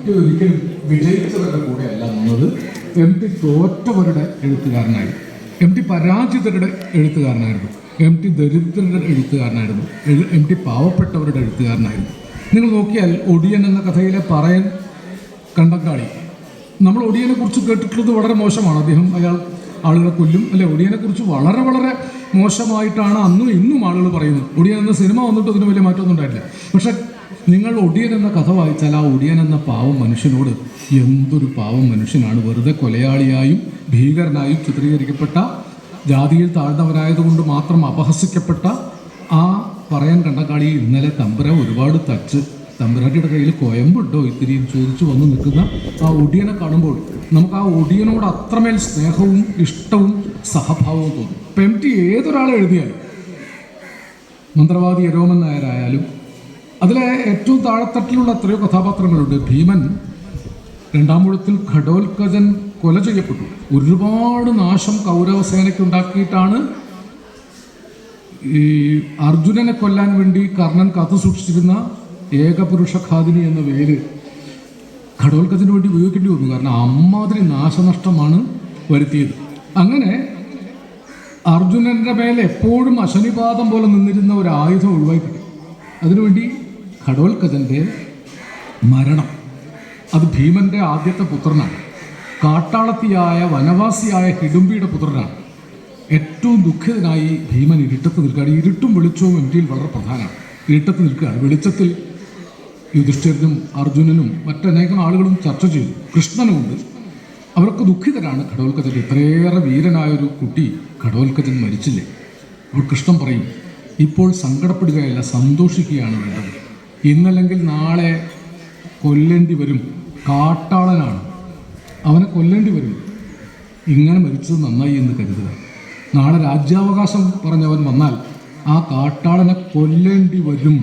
T ഒരിക്കലും വിജയിച്ചവരുടെ കൂടെ അല്ല നിന്നത്. എം ടി തോറ്റവരുടെ എഴുത്തുകാരനായിരുന്നു, എം ടി പരാജിതരുടെ എഴുത്തുകാരനായിരുന്നു, എം ടി ദരിദ്രരുടെ എഴുത്തുകാരനായിരുന്നു, എം ടി പാവപ്പെട്ടവരുടെ എഴുത്തുകാരനായിരുന്നു. നിങ്ങൾ നോക്കിയാൽ ഒടിയൻ എന്ന കഥയിലെ പറയൻ കണ്ടങ്കാളി, നമ്മൾ ഒടിയനെ കുറിച്ച് കേട്ടിട്ടുള്ളത് വളരെ മോശമാണ്. അയാൾ ആളുകളെ കൊല്ലും അല്ലെ. ഒടിയനെ കുറിച്ച് വളരെ വളരെ മോശമായിട്ടാണ് അന്നും ഇന്നും ആളുകൾ പറയുന്നത്. ഒടിയൻ എന്ന സിനിമ വന്നിട്ട് അതിന് വലിയ മാറ്റമൊന്നും ഉണ്ടായിട്ടില്ല. പക്ഷെ നിങ്ങൾ ഒടിയൻ എന്ന കഥ വായിച്ചാൽ ആ ഒടിയൻ എന്ന പാവം മനുഷ്യനോട് എന്തൊരു പാവം മനുഷ്യനാണ്, വെറുതെ കൊലയാളിയായും ഭീകരനായും ചിത്രീകരിക്കപ്പെട്ട, ജാതിയിൽ താഴ്ന്നവരായതുകൊണ്ട് മാത്രം അപഹസിക്കപ്പെട്ട ആ പറയാൻ കണ്ടങ്കാളി ഇന്നലെ തമ്പുരാൻ ഒരുപാട് തച്ച് തമ്പുരാട്ടിയുടെ കയ്യിൽ കോയമ്പുണ്ടോ ഇത്തിരിയും ചോദിച്ചു വന്ന് നിൽക്കുന്ന ആ ഒടിയനെ കാണുമ്പോൾ നമുക്ക് ആ ഒടിയനോട് അത്രമേൽ സ്നേഹവും ഇഷ്ടവും സഹഭാവവും തോന്നും. ഇപ്പം എം ടി ഏതൊരാളെ എഴുതിയാലും, മന്ത്രവാദി യരോമൻ നായരായാലും, അതിലെ ഏറ്റവും താഴെത്തട്ടിലുള്ള എത്രയോ കഥാപാത്രങ്ങളുണ്ട്. ഭീമൻ രണ്ടാമൂഴത്തിൽ ഘടോത്കചൻ കൊല ചെയ്യപ്പെട്ടു. ഒരുപാട് നാശം കൗരവസേനയ്ക്ക് ഉണ്ടാക്കിയിട്ടാണ് ഈ അർജുനനെ കൊല്ലാൻ വേണ്ടി കർണൻ കാത്തു സൂക്ഷിച്ചിരുന്ന ഏകപുരുഷ ഖാദിനി എന്ന പേര് ഘടോത്കചന് വേണ്ടി ഉപയോഗിക്കേണ്ടി വന്നു. കാരണം അമ്മാതിരി നാശനഷ്ടമാണ് വരുത്തിയത്. അങ്ങനെ അർജുനന്റെ മേലെ എപ്പോഴും അശനിപാതം പോലെ നിന്നിരുന്ന ഒരു ആയുധം ഒഴിവാക്കി കിട്ടി. അതിനുവേണ്ടി ഘടോത്കചന്റെ മരണം, അത് ഭീമന്റെ ആദ്യത്തെ പുത്രനാണ്. കാട്ടാളത്തിയായ വനവാസിയായ ഹിഡുംബിയുടെ പുത്രനാണ്. ഏറ്റവും ദുഃഖിതനായി ഭീമൻ ഇരുട്ടത്ത് നിൽക്കുകയാണ്. ഇരുട്ടും വെളിച്ചവും എം ടിയിൽ വളരെ പ്രധാനമാണ്. ഇരുട്ടത്ത് നിൽക്കുകയാണ്. വെളിച്ചത്തിൽ യുധിഷ്ഠിരനും അർജുനനും മറ്റനേകം ആളുകളും ചർച്ച ചെയ്തു. കൃഷ്ണനുമുണ്ട്. അവർക്ക് ദുഃഖിതരാണ്. ഘടോത്കചൻ, ഇത്രയേറെ വീരനായൊരു കുട്ടി ഘടോത്കചൻ മരിച്ചില്ലേ? അപ്പോൾ കൃഷ്ണൻ പറയും, ഇപ്പോൾ സങ്കടപ്പെടുകയല്ല, സന്തോഷിക്കുകയാണ് വേണ്ടത്. ഇന്നല്ലെങ്കിൽ നാളെ കൊല്ലേണ്ടി വരും. കാട്ടാളനാണ്, അവനെ കൊല്ലേണ്ടി വരും. ഇങ്ങനെ മരിച്ചത് നന്നായി എന്ന് കരുതുക. നാളെ രാജ്യാവകാശം പറഞ്ഞവൻ വന്നാൽ ആ കാട്ടാളനെ കൊല്ലേണ്ടി വരും.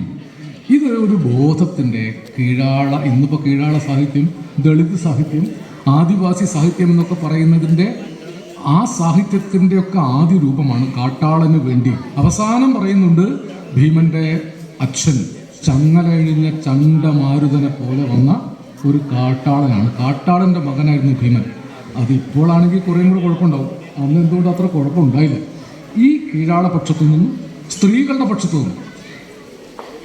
ഇത് ഒരു ബോധത്തിൻ്റെ കീഴാള, ഇന്നിപ്പോൾ കീഴാള സാഹിത്യം, ദളിത് സാഹിത്യം, ആദിവാസി സാഹിത്യം എന്നൊക്കെ പറയുന്നതിൻ്റെ ആ സാഹിത്യത്തിൻ്റെയൊക്കെ ആദ്യ രൂപമാണ് കാട്ടാളന് വേണ്ടി. അവസാനം പറയുന്നുണ്ട്, ഭീമൻ്റെ അച്ഛൻ ചങ്ങലഴിഞ്ഞ ചണ്ടമാരുതനെ പോലെ വന്ന ഒരു കാട്ടാളനാണ്. കാട്ടാളൻ്റെ മകനായിരുന്നു ഭീമൻ. അതിപ്പോഴാണെങ്കിൽ കുറേയും കൂടെ കുഴപ്പമുണ്ടാവും. അന്ന് എന്തുകൊണ്ട് അത്ര കുഴപ്പമുണ്ടായില്ല. ഈ കീഴാള പക്ഷത്തു നിന്നും സ്ത്രീകളുടെ പക്ഷത്തു നിന്നും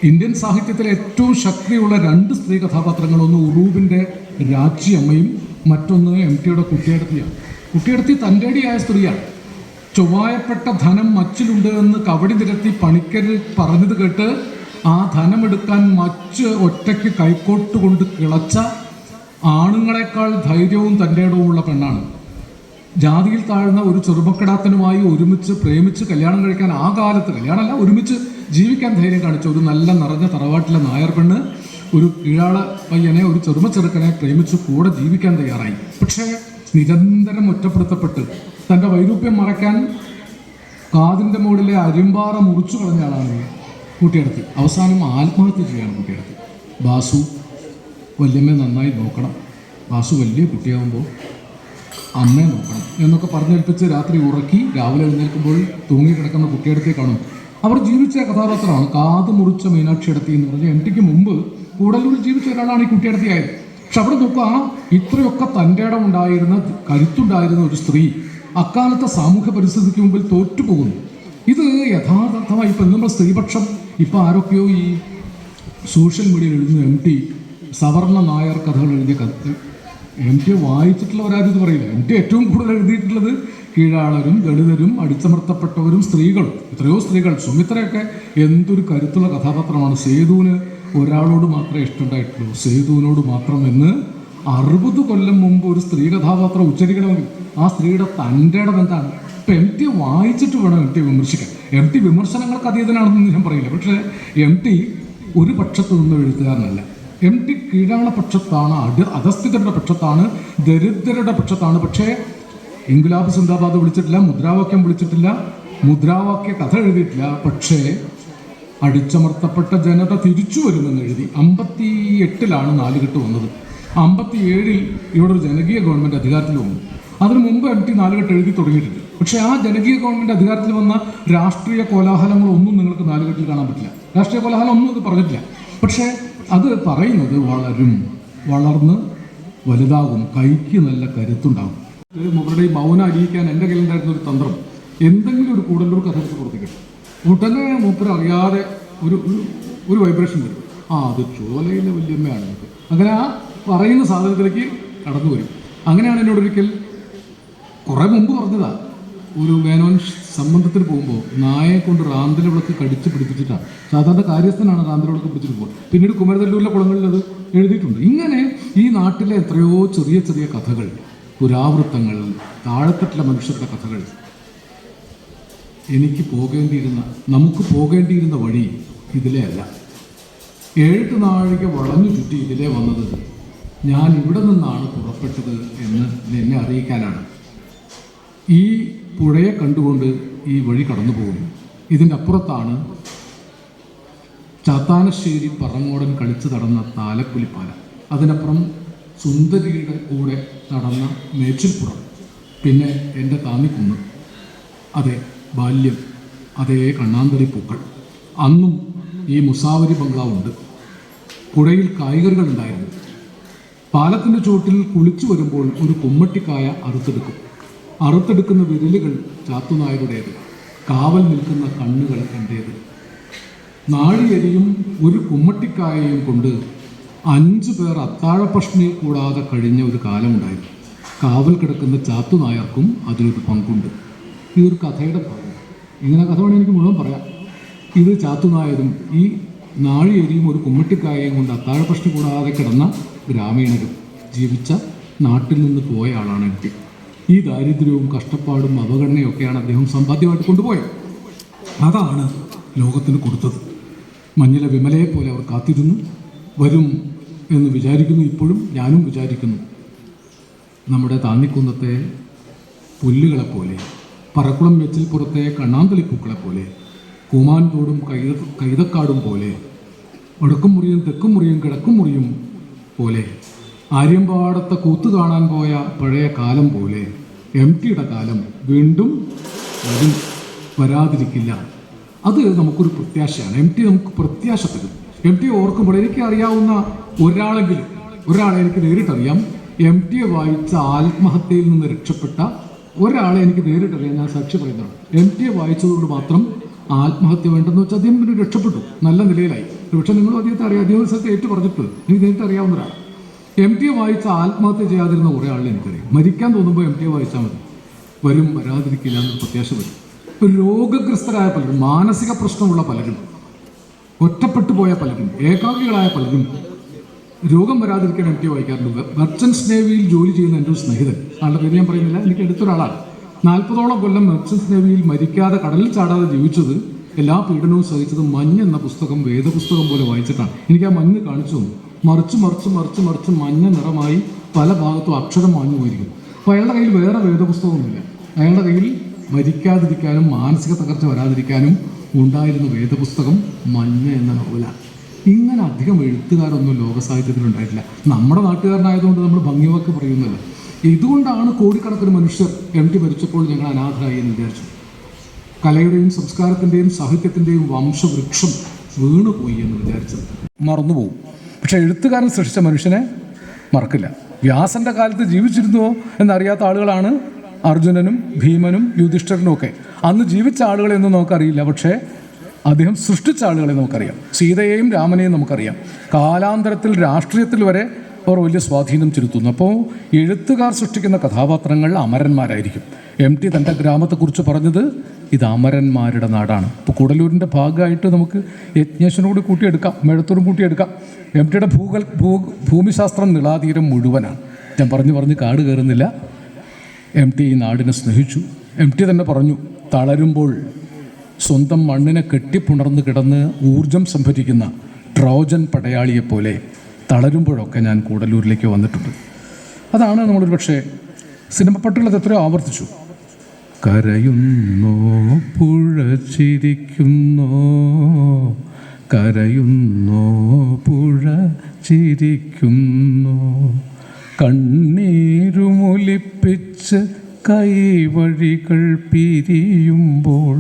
ഇന്ത്യൻ സാഹിത്യത്തിലെ ഏറ്റവും ശക്തിയുള്ള രണ്ട് സ്ത്രീ കഥാപാത്രങ്ങൾ, ഒന്ന് ഉറൂബിൻ്റെ രാജ്യമ്മയും മറ്റൊന്ന് എം ടിയുടെ കുട്ടിയെടുത്തിയാണ്. കുട്ടിയെടുത്തി തൻ്റെടിയായ സ്ത്രീയാണ്. ചൊവ്വായപ്പെട്ട ധനം മച്ചിലുണ്ട് എന്ന് കവടി നിരത്തി പണിക്കർ പറഞ്ഞത് കേട്ട് ആ ധനമെടുക്കാൻ മച്ച് ഒറ്റയ്ക്ക് കൈക്കോട്ട് കൊണ്ട് കിളച്ച ആണുങ്ങളെക്കാൾ ധൈര്യവും തൻ്റെടവുമുള്ള പെണ്ണാണ്. ജാതിയിൽ താഴ്ന്ന ഒരു ചെറുപ്പക്കിടാത്തനുമായി ഒരുമിച്ച് പ്രേമിച്ച് കല്യാണം കഴിക്കാൻ, ആ കാലത്ത് കല്യാണമല്ല, ഒരുമിച്ച് ജീവിക്കാൻ ധൈര്യം കാണിച്ച ഒരു നല്ല നിറഞ്ഞ തറവാട്ടിലെ നായർ പെണ്ണ് ഒരു കീഴാള പയ്യനെ, ഒരു ചെറുക്കനെ പ്രേമിച്ച് കൂടെ ജീവിക്കാൻ തയ്യാറായി. പക്ഷേ നിരന്തരം ഒറ്റപ്പെടുത്തപ്പെട്ട് തൻ്റെ വൈരൂപ്യം മറയ്ക്കാൻ കാതിൻ്റെ മുകളിലെ അരിമ്പാറ മുറിച്ചു കളഞ്ഞ ആളാണ് കുട്ടിയെടുത്തി. അവസാനം ആത്മഹത്യ ചെയ്യാണ് കുട്ടിയെടുത്തി. ബാസു വല്യമ്മയെ നന്നായി നോക്കണം, ബാസു വലിയ കുട്ടിയാകുമ്പോൾ അമ്മയെ നോക്കണം എന്നൊക്കെ പറഞ്ഞേൽപ്പിച്ച് രാത്രി ഉറക്കി രാവിലെ എഴുന്നേൽക്കുമ്പോൾ തൂങ്ങിക്കിടക്കുന്ന കുട്ടിയെടുത്തെ കാണും. അവർ ജീവിച്ച കഥാപാത്രമാണ് കാത് മുറിച്ച മീനാക്ഷി എടുത്തി എന്ന് പറഞ്ഞാൽ എം ടിക്ക് മുമ്പ് കൂടല്ലൂരിൽ ജീവിച്ച ഒരാളാണ് ഈ കുട്ടിയെടുത്തിയായത്. പക്ഷെ അവിടെ നോക്കുക, ഇത്രയൊക്കെ തൻ്റെ ഇടമുണ്ടായിരുന്ന, കരുത്തുണ്ടായിരുന്ന ഒരു സ്ത്രീ അക്കാലത്തെ സാമൂഹ്യ പരിസ്ഥിതിക്ക് മുമ്പിൽ തോറ്റുപോകുന്നു. ഇത് യഥാർത്ഥമായി ഇപ്പം നമ്മൾ സ്ത്രീപക്ഷം, ഇപ്പം ആരൊക്കെയോ ഈ സോഷ്യൽ മീഡിയയിൽ എഴുതുന്ന എം ടി സവർണ നായർ കഥകൾ എഴുതിയ എം ടി വായിച്ചിട്ടുള്ളവരാരും ഇത് പറയില്ല. എം ടി ഏറ്റവും കൂടുതൽ എഴുതിയിട്ടുള്ളത് കീഴാളരും ദളിതരും അടിച്ചമർത്തപ്പെട്ടവരും സ്ത്രീകളും, എത്രയോ സ്ത്രീകൾ. സുമിത്രയൊക്കെ എന്തൊരു കരുത്തുള്ള കഥാപാത്രമാണ്. സേതുവിന് ഒരാളോട് മാത്രമേ ഇഷ്ടമുണ്ടായിട്ടുള്ളൂ, സേതുവിനോട് മാത്രം എന്ന് 60 കൊല്ലം മുമ്പ് ഒരു സ്ത്രീ കഥാപാത്രം ഉച്ചരിക്കണമെങ്കിൽ ആ സ്ത്രീയുടെ തൻ്റെ ഇടം എന്താണ്? ഇപ്പം എം ടി വായിച്ചിട്ട് വേണം എം ടി വിമർശിക്കാൻ. എം ടി വിമർശനങ്ങൾക്ക് അതീതനാണെന്ന് ഞാൻ പറയില്ല. പക്ഷേ എം ടി ഒരു പക്ഷത്ത് നിന്ന് എഴുത്തുകാരനല്ല. എം ടി കീഴാള പക്ഷത്താണ്, അധസ്ഥിതരുടെ പക്ഷത്താണ്, ദരിദ്രരുടെ പക്ഷത്താണ്. പക്ഷേ ഇൻകുലാബ് സിന്ദാബാദ് വിളിച്ചിട്ടില്ല, മുദ്രാവാക്യം വിളിച്ചിട്ടില്ല, മുദ്രാവാക്യ കഥ എഴുതിയിട്ടില്ല. പക്ഷേ അടിച്ചമർത്തപ്പെട്ട ജനത തിരിച്ചു വരുമെന്ന് എഴുതി. 58-ലാണ് നാലുകെട്ട് വന്നത്. 57-ൽ ഇവിടെ ഒരു ജനകീയ ഗവൺമെൻറ് അധികാരത്തിൽ വന്നു. അതിനു മുമ്പ് എം ടി നാലുകെട്ട് എഴുതി തുടങ്ങിയിട്ടുണ്ട്. പക്ഷേ ആ ജനകീയ ഗവൺമെൻറ് അധികാരത്തിൽ വന്ന രാഷ്ട്രീയ കോലാഹലങ്ങളൊന്നും നിങ്ങൾക്ക് നാലുകെട്ടിൽ കാണാൻ പറ്റില്ല. രാഷ്ട്രീയ കോലാഹലം ഒന്നും അത് പറഞ്ഞിട്ടില്ല. പക്ഷേ അത് പറയുന്നത് വളരും, വളർന്ന് വലുതാകും, കൈക്ക് നല്ല കരുത്തുണ്ടാകും. മുകളുടെ ഈ മൗനം അലിയിക്കാൻ എൻ്റെ കയ്യിലുണ്ടായിരുന്ന ഒരു തന്ത്രം, എന്തെങ്കിലും ഒരു കൂടല്ലൂർ കഥ എടുത്ത് പുറത്തേക്കിട്ടും ഉടനെ മൂപ്പർ അറിയാതെ ഒരു വൈബ്രേഷൻ വരും. അത് ചോലയിലെ വല്യമ്മയാണ് നമുക്ക്. അങ്ങനെ ആ പറയുന്ന സാധനത്തിലേക്ക് കടന്നു വരും. അങ്ങനെയാണ് എന്നോടൊരിക്കൽ കുറേ മുമ്പ് പറഞ്ഞതാ, ഒരു മേനോൻ സംബന്ധത്തിന് പോകുമ്പോൾ നായയെ കൊണ്ട് റാന്തല വിളക്ക് കടിച്ച് പിടിപ്പിച്ചിട്ടാണ്. സാധാരണ കാര്യസ്ഥനാണ് റാന്തല വിളക്ക് പിടിച്ചിട്ട് പോകുന്നത്. പിന്നീട് കുമരനെല്ലൂരിലെ കുളങ്ങളിൽ അത് എഴുതിയിട്ടുണ്ട്. ഇങ്ങനെ ഈ നാട്ടിലെ എത്രയോ ചെറിയ ചെറിയ കഥകൾ, പുരാവൃത്തങ്ങൾ, താഴെത്തട്ടിലെ മനുഷ്യരുടെ കഥകൾ, നമുക്ക് പോകേണ്ടിയിരുന്ന വഴി ഇതിലേ അല്ല. 7 നാഴിക വളഞ്ഞു ചുറ്റി ഇതിലേ വന്നത് ഞാൻ ഇവിടെ നിന്നാണ് പുറപ്പെട്ടത് എന്ന് എന്നെ അറിയിക്കാനാണ്. ഈ പുഴയെ കണ്ടുകൊണ്ട് ഈ വഴി കടന്നു പോകുന്നു. ഇതിൻ്റെ അപ്പുറത്താണ് ചാത്താനശ്ശേരി പറങ്ങോടൻ കളിച്ച് നടന്ന താലപ്പൊലിപ്പാലം. അതിനപ്പുറം സുന്ദരിയുടെ കൂടെ നടന്ന മേച്ചിൽപ്പുറം, പിന്നെ എൻ്റെ താന്നിക്കുന്ന്, അതെ ബാല്യം, അതേ കണ്ണാന്തളി പൂക്കൾ. അന്നും ഈ മുസാവരി ബംഗ്ലാവുണ്ട്. പുഴയിൽ കായ്കറികളുണ്ടായിരുന്നു. പാലത്തിൻ്റെ ചുവട്ടിൽ കുളിച്ചു വരുമ്പോൾ ഒരു കുമ്മട്ടിക്കായ അറുത്തെടുക്കുന്ന വിരലുകൾ ചാത്തുനായരുടേത്, കാവൽ നിൽക്കുന്ന കണ്ണുകൾ എൻ്റേത്. നാഴിയരിയും ഒരു കുമ്മട്ടിക്കായയും കൊണ്ട് 5 പേർ അത്താഴപ്പഷ്ണി കൂടാതെ കഴിഞ്ഞ ഒരു കാലമുണ്ടായിരുന്നു. കാവൽ കിടക്കുന്ന ചാത്തുനായർക്കും അതിലൊരു പങ്കുണ്ട്. ഇതൊരു കഥയുടെ ഭാഗം. ഇങ്ങനെ കഥ വേണമെങ്കിൽ എനിക്ക് മുഴുവൻ പറയാം. ഇത് ചാത്തുനായരും ഈ നാഴിയരിയും ഒരു കുമ്മട്ടിക്കായയും കൊണ്ട് അത്താഴപ്പഷ്ണി കൂടാതെ കിടന്ന ഗ്രാമീണരും ജീവിച്ച നാട്ടിൽ നിന്ന് പോയ ആളാണ് എനിക്ക്. ഈ ദാരിദ്ര്യവും കഷ്ടപ്പാടും അവഗണനയും ഒക്കെയാണ് അദ്ദേഹം സമ്പാദ്യമായിട്ട് കൊണ്ടുപോയത്. അതാണ് ലോകത്തിന് കൊടുത്തത്. മഞ്ഞിലെ വിമലയെ പോലെ അവർ കാത്തിരുന്നു, വരും എന്ന് വിചാരിക്കുന്നു. ഇപ്പോഴും ഞാനും വിചാരിക്കുന്നു. നമ്മുടെ താന്നിക്കുന്നത്തെ പുല്ലുകളെപ്പോലെ, പറക്കുളം വെച്ചിൽപ്പുറത്തെ കണ്ണാന്തളിപ്പൂക്കളെപ്പോലെ, കൂമാൻതോടും കൈതക്കാടും പോലെ, വടക്കും മുറിയും തെക്കും മുറിയും കിഴക്കും മുറിയും പോലെ, ആര്യമ്പാടത്തെ കൂത്ത് കാണാൻ പോയ പഴയ കാലം പോലെ MTയുടെ കാലം വീണ്ടും വരാതിരിക്കില്ല. അത് നമുക്കൊരു പ്രത്യാശയാണ്. MT നമുക്ക് പ്രത്യാശ തരും. MT ഓർക്കുമ്പോൾ എനിക്ക് അറിയാവുന്ന ഒരാളെ എനിക്ക് നേരിട്ടറിയാം. MTയെ വായിച്ച ആത്മഹത്യയിൽ നിന്ന് രക്ഷപ്പെട്ട ഒരാളെ എനിക്ക് നേരിട്ടറിയാം. ഞാൻ സാക്ഷി പറയുന്നതാണ്. MTയെ വായിച്ചതുകൊണ്ട് മാത്രം ആത്മഹത്യ വേണ്ടെന്ന് വെച്ചാൽ അദ്ദേഹം പിന്നെ രക്ഷപ്പെട്ടു, നല്ല നിലയിലായി. പക്ഷെ നിങ്ങളും അദ്ദേഹത്തെ അറിയാം. അദ്ദേഹം സ്ഥലത്ത് ഏറ്റു പറഞ്ഞിട്ട് എനിക്ക് നേരിട്ട് അറിയാവുന്ന ഒരാൾ. MTയെ വായിച്ച ആത്മഹത്യ ചെയ്യാതിരുന്ന കുറേ ആളിനെ എനിക്കറിയാം. മരിക്കാൻ തോന്നുമ്പോൾ MTയെ വായിച്ചാൽ മതി, വരാതിരിക്കില്ല എന്ന് പ്രത്യാശ വരും. രോഗഗ്രസ്തരായ പലരും, മാനസിക പ്രശ്നമുള്ള പലരും, ഒറ്റപ്പെട്ടു പോയ പലരും, ഏകാഗ്രികളായ പലരും രോഗം വരാതിരിക്കാൻ MT വായിക്കാറുണ്ട്. മെർച്ചൻസ് നേവിയിൽ ജോലി ചെയ്യുന്ന എൻ്റെ ഒരു സ്നേഹിതൻ, ആളുടെ പേര് ഞാൻ പറയുന്നില്ല, എനിക്ക് എടുത്തൊരാളാണ്. 40ഓളം കൊല്ലം മെർച്ചൻസ് നേവിയിൽ മരിക്കാതെ കടലിൽ ചാടാതെ ജീവിച്ചത്, എല്ലാ പീഡനവും സഹിച്ചത് മഞ്ഞ് എന്ന പുസ്തകം വേദപുസ്തകം പോലെ വായിച്ചിട്ടാണ്. എനിക്ക് ആ മഞ്ഞ് കാണിച്ചു തന്നു. മറിച്ച് മഞ്ഞ നിറമായി പല ഭാഗത്തും അക്ഷരം മാഞ്ഞു പോയിരിക്കും. അപ്പോൾ അയാളുടെ കയ്യിൽ വേറെ വേദപുസ്തകമൊന്നുമില്ല. അയാളുടെ കയ്യിൽ മരിക്കാതിരിക്കാനും മാനസിക തകർച്ച വരാതിരിക്കാനും ഉണ്ടായിരുന്ന വേദപുസ്തകം മഞ്ഞ എന്ന നോവലാണ്. ഇങ്ങനെ അധികം എഴുത്തുകാരൊന്നും ലോക സാഹിത്യത്തിലുണ്ടായിട്ടില്ല. നമ്മുടെ നാട്ടുകാരനായതുകൊണ്ട് നമ്മൾ ഭംഗിവാക്ക് പറയുന്നില്ല. ഇതുകൊണ്ടാണ് കോടിക്കണക്കിന് മനുഷ്യർ MT മരിച്ചപ്പോൾ ഞങ്ങൾ അനാഥരായി എന്ന് വിചാരിച്ചു. കലയുടെയും സംസ്കാരത്തിൻ്റെയും സാഹിത്യത്തിൻ്റെയും വംശവൃക്ഷം വീണുപോയി എന്ന് വിചാരിച്ചത് മറന്നുപോകും. പക്ഷെ എഴുത്തുകാരൻ സൃഷ്ടിച്ച മനുഷ്യനെ മറക്കില്ല. വ്യാസന്റെ കാലത്ത് ജീവിച്ചിരുന്നുവോ എന്നറിയാത്ത ആളുകളാണ് അർജുനനും ഭീമനും യുധിഷ്ഠിരനും ഒക്കെ. അന്ന് ജീവിച്ച ആളുകളെയൊന്നും നമുക്കറിയില്ല, പക്ഷേ അദ്ദേഹം സൃഷ്ടിച്ച ആളുകളെ നമുക്കറിയാം. സീതയെയും രാമനെയും നമുക്കറിയാം. കാലാന്തരത്തിൽ രാഷ്ട്രീയത്തിൽ വരെ അവർ വലിയ സ്വാധീനം ചെലുത്തുന്നു. അപ്പോൾ എഴുത്തുകാർ സൃഷ്ടിക്കുന്ന കഥാപാത്രങ്ങൾ അമരന്മാരായിരിക്കും. MT തൻ്റെ ഗ്രാമത്തെക്കുറിച്ച് പറഞ്ഞത് ഇത് അമരന്മാരുടെ നാടാണ്. ഇപ്പോൾ കൂടല്ലൂരിൻ്റെ ഭാഗമായിട്ട് നമുക്ക് യജ്ഞേശ്വരനോട് കൂട്ടിയെടുക്കാം, മേഴത്തൂരും കൂട്ടിയെടുക്കാം. MTയുടെ ഭൂമിശാസ്ത്രം നിളാതീരം മുഴുവനാണ്. ഞാൻ പറഞ്ഞ് കാട് കയറുന്നില്ല. MT ഈ നാടിനെ സ്നേഹിച്ചു. MT തന്നെ പറഞ്ഞു, തളരുമ്പോൾ സ്വന്തം മണ്ണിനെ കെട്ടിപ്പുണർന്ന് കിടന്ന് ഊർജം സംഭരിക്കുന്ന ട്രോജൻ പടയാളിയെപ്പോലെ തളരുമ്പോഴൊക്കെ ഞാൻ കൂടല്ലൂരിലേക്ക് വന്നിട്ടുണ്ട്. അതാണ് നമ്മളൊരു പക്ഷേ സിനിമ പട്ടുള്ളത് എത്രയോ ആവർത്തിച്ചു. കരയുന്നോ പുഴ ചിരിക്കുന്നോ, കരയുന്നോ പുഴ ചിരിക്കുന്നോ, കണ്ണീരുമൊലിപ്പിച്ച് കൈവഴികൾ പിരിയുമ്പോൾ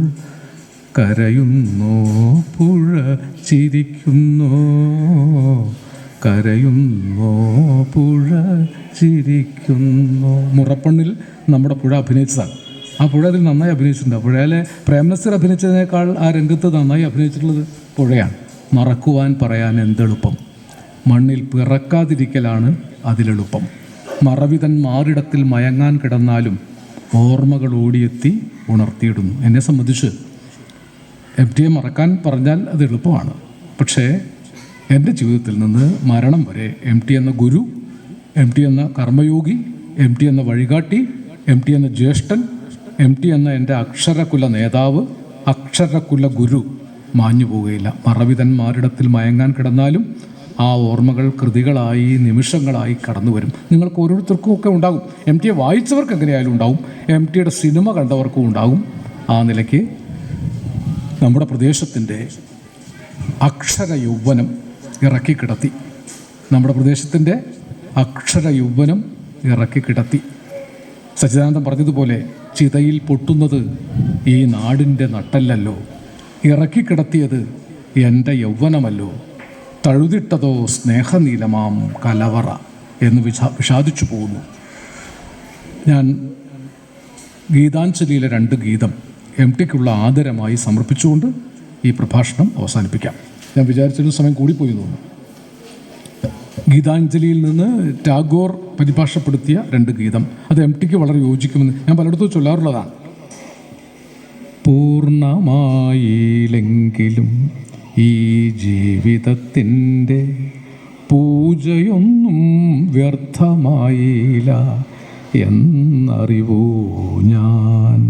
കരയുന്നോ പുഴ ചിരിക്കുന്നോ, കരയുന്നോ പുഴ ചിരിക്കുന്നു. മുറപ്പണ്ണിൽ നമ്മുടെ പുഴ അഭിനയിച്ചതാണ്. ആ പുഴ അതിൽ നന്നായി അഭിനയിച്ചിട്ടുണ്ട്. പുഴയിലെ പ്രേംനസീർ അഭിനയിച്ചതിനേക്കാൾ ആ രംഗത്ത് നന്നായി അഭിനയിച്ചിട്ടുള്ളത് പുഴയാണ്. മറക്കുവാൻ പറയാൻ എന്തെളുപ്പം, മണ്ണിൽ പിറക്കാതിരിക്കലാണ് അതിലെളുപ്പം. മറവിതൻ മാറിടത്തിൽ മയങ്ങാൻ കിടന്നാലും ഓർമ്മകൾ ഓടിയെത്തി ഉണർത്തിയിടുന്നു. എന്നെ സംബന്ധിച്ച് MT മറക്കാൻ പറഞ്ഞാൽ അത് എളുപ്പമാണ്. പക്ഷേ എൻ്റെ ജീവിതത്തിൽ നിന്ന് മരണം വരെ MT എന്ന ഗുരു, MT എന്ന കർമ്മയോഗി, MT എന്ന വഴികാട്ടി, MT എന്ന ജ്യേഷ്ഠൻ, MT എന്ന എൻ്റെ അക്ഷരകുല നേതാവ്, അക്ഷരകുല ഗുരു മാഞ്ഞു പോവുകയില്ല. മറവിതൻ മാറിടത്തിൽ മയങ്ങാൻ കിടന്നാലും ആ ഓർമ്മകൾ കൃതികളായി നിമിഷങ്ങളായി കടന്നു വരും. നിങ്ങൾക്ക് ഓരോരുത്തർക്കും ഒക്കെ ഉണ്ടാകും. MT വായിച്ചവർക്ക് എങ്ങനെയായാലും ഉണ്ടാവും, MT സിനിമ കണ്ടവർക്കും ഉണ്ടാകും. ആ നിലയ്ക്ക് നമ്മുടെ പ്രദേശത്തിൻ്റെ അക്ഷര യൗവനം ഇറക്കിക്കിടത്തി. നമ്മുടെ പ്രദേശത്തിൻ്റെ അക്ഷര യൗവനം ഇറക്കിക്കിടത്തി. സച്ചിദാനന്ദൻ പറഞ്ഞതുപോലെ ചിതയിൽ പൊട്ടുന്നത് ഈ നാടിൻ്റെ നട്ടല്ലല്ലോ, ഇറക്കിക്കിടത്തിയത് എൻ്റെ യൗവനമല്ലോ, തഴുതിട്ടതോ സ്നേഹനീലമാം കലവറ എന്ന് വിഷാദിച്ചു പോകുന്നു. ഞാൻ ഗീതാഞ്ജലിയിലെ 2 ഗീതം MTക്കുള്ള ആദരമായി സമർപ്പിച്ചുകൊണ്ട് ഈ പ്രഭാഷണം അവസാനിപ്പിക്കാം. ഞാൻ വിചാരിച്ചിരുന്ന സമയം കൂടിപ്പോയി തോന്നുന്നു. ഗീതാഞ്ജലിയിൽ നിന്ന് ടാഗോർ പരിഭാഷപ്പെടുത്തിയ 2 ഗീതം, അത് MTക്ക് വളരെ യോജിക്കുമെന്ന് ഞാൻ പലയിടത്തും ചൊല്ലാറുള്ളതാണ്. പൂർണ്ണമായില്ലെങ്കിലും ഈ ജീവിതത്തിൻ്റെ പൂജയൊന്നും വ്യർത്ഥമായില്ല എന്നറിവൂ ഞാൻ.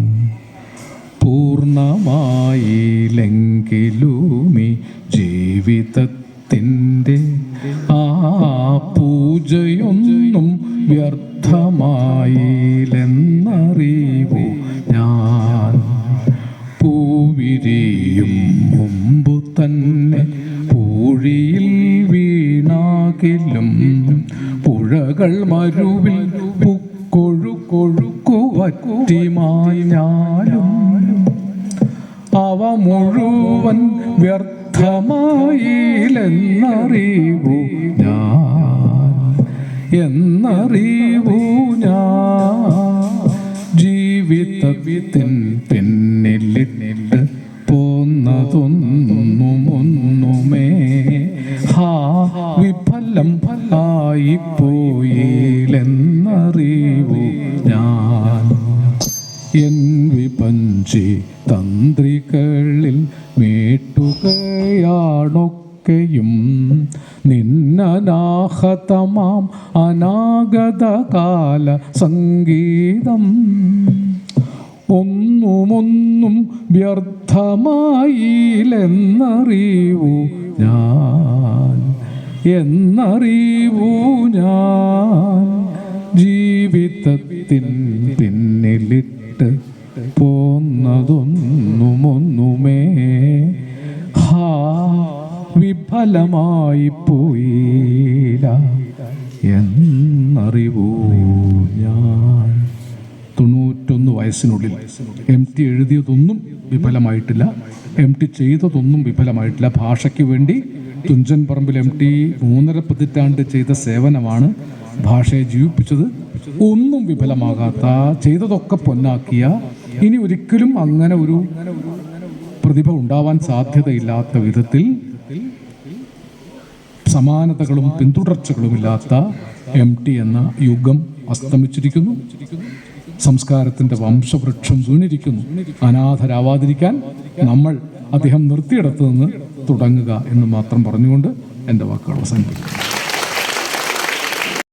പൂർണ്ണമായില്ലെങ്കിലും ഈ ജീവിതത്തിൻ്റെ ആ പൂജയൊന്നും വ്യർത്ഥമായില്ലെന്നറിവൂ ഞാൻ. പൂവിരിയും മുമ്പു തന്നെ പൂഴിയിൽ വീണാകിലും പുഴകൾ മരുവിൽ പുക്കൊഴുക്കൊഴുക്കുവറ്റിമാഞ്ഞാലും അവ മുഴുവൻ വ്യർത്ഥമായില്ലെന്നറിവൂ ഞാൻ, എന്നറിവൂ ഞാൻ. ജീവിതത്തിൻ പിന്നിലിട്ട് പോന്നതൊന്നുമൊന്നുമേ വിഫലം ആയിപ്പോയില്ലെന്നറിവൂ ഞാൻ. എൻ വിപഞ്ചി തന്ത്രികളിൽ മീട്ടുകയാണൊക്കെയും നിന്നനാഹതമാം അനാഗതകാല സംഗീതം. ഒന്നും വ്യർത്ഥമായില്ലെന്നറിവൂ ഞാൻ, എന്നറിവൂ ഞാൻ. ജീവിതത്തിൻ പിന്നിലിട്ട് പോന്നതൊന്നുമൊന്നുമേ വിഫലമായി പോയില്ല എന്നറിവൂ ഞാൻ. 91 വയസ്സിനുള്ളിൽ MT എഴുതിയതൊന്നും വിഫലമായിട്ടില്ല, MT ചെയ്തതൊന്നും വിഫലമായിട്ടില്ല. ഭാഷയ്ക്ക് വേണ്ടി തുഞ്ചൻ പറമ്പിൽ MT 3.5 പതിറ്റാണ്ട് ചെയ്ത സേവനമാണ് ഭാഷയെ ജീവിപ്പിച്ചത്. ഒന്നും വിഫലമാകാത്ത, ചെയ്തതൊക്കെ പൊന്നാക്കിയ, ഇനി ഒരിക്കലും അങ്ങനെ ഒരു പ്രതിഭ ഉണ്ടാവാൻ സാധ്യതയില്ലാത്ത വിധത്തിൽ സമാനതകളും പിന്തുടർച്ചകളുമില്ലാത്ത MT എന്ന യുഗം അസ്തമിച്ചിരിക്കുന്നു. സംസ്കാരത്തിൻ്റെ വംശവൃക്ഷം സൂനിരിക്കുന്നു. അനാഥരാവാതിരിക്കാൻ നമ്മൾ അദ്ദേഹം നിർത്തിയിടത്ത് നിന്ന് തുടങ്ങുക എന്ന് മാത്രം പറഞ്ഞുകൊണ്ട് എൻ്റെ വാക്കുകൾ അവസാനിപ്പിക്കും.